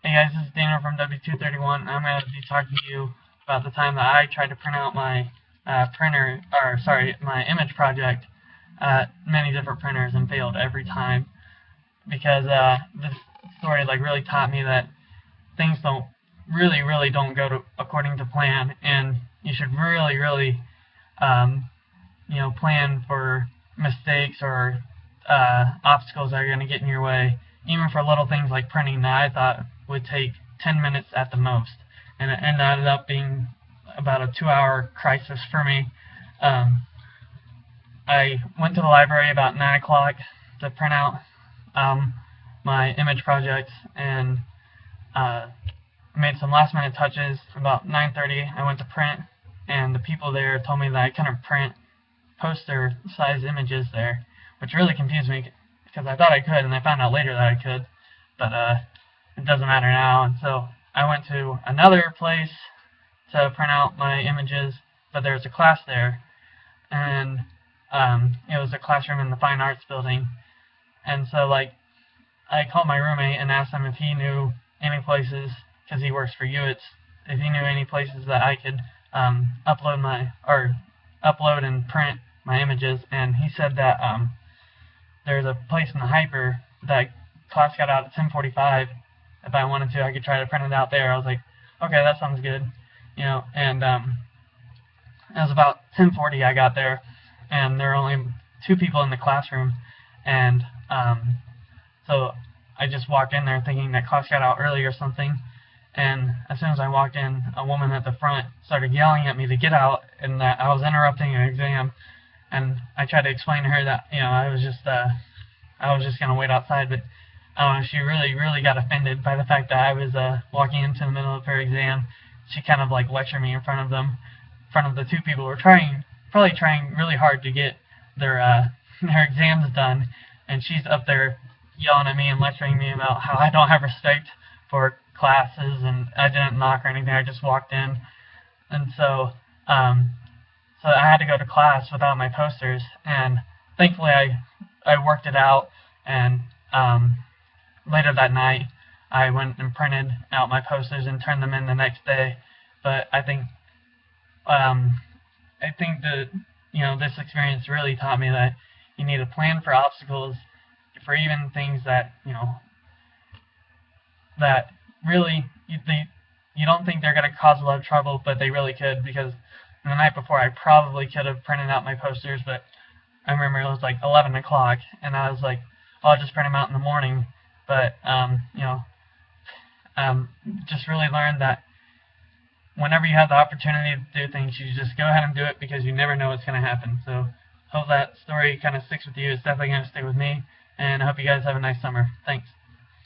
Hey guys, this is Daniel from W231. I'm going to be talking to you about the time that I tried to print out my my image project at many different printers and failed every time because this story really taught me that things really don't go according to plan, and you should really um, plan for mistakes or obstacles that are going to get in your way, even for little things like printing that I thought would take 10 minutes at the most. And it ended up being about a 2-hour crisis for me. I went to the library about 9 o'clock to print out my image projects, and made some last minute touches. About 9:30 I went to print, and the people there told me that I couldn't print poster size images there, which really confused me because I thought I could, and I found out later that I could, but it doesn't matter now. And so I went to another place to print out my images, but there was a class there, and it was a classroom in the Fine Arts building. And so I called my roommate and asked him if he knew any places, because he works for UITS, if he knew any places that I could upload and print my images. And he said that there's a place in the Hyper that class got out at 10:45. If I wanted to, I could try to print it out there. I was like, okay, that sounds good, And it was about 10:40 I got there, and there were only 2 people in the classroom, and so I just walked in there thinking that class got out early or something. And as soon as I walked in, a woman at the front started yelling at me to get out, and that I was interrupting an exam. And I tried to explain to her that I was just gonna wait outside, but she really got offended by the fact that I was walking into the middle of her exam. She kind of lectured me in front of them, in front of the 2 people who were probably trying really hard to get their their exams done, and she's up there yelling at me and lecturing me about how I don't have respect for classes, and I didn't knock or anything. I just walked in, and so I had to go to class without my posters. And thankfully I worked it out, and later that night I went and printed out my posters and turned them in the next day. But I think that this experience really taught me that you need to plan for obstacles, for even things that that really you don't think they're going to cause a lot of trouble, but they really could. Because the night before I probably could have printed out my posters, but I remember it was 11 o'clock, and I was like, oh, I'll just print them out in the morning. But just really learned that whenever you have the opportunity to do things, you just go ahead and do it, because you never know what's going to happen. So hope that story kind of sticks with you. It's definitely going to stick with me, and I hope you guys have a nice summer. Thanks.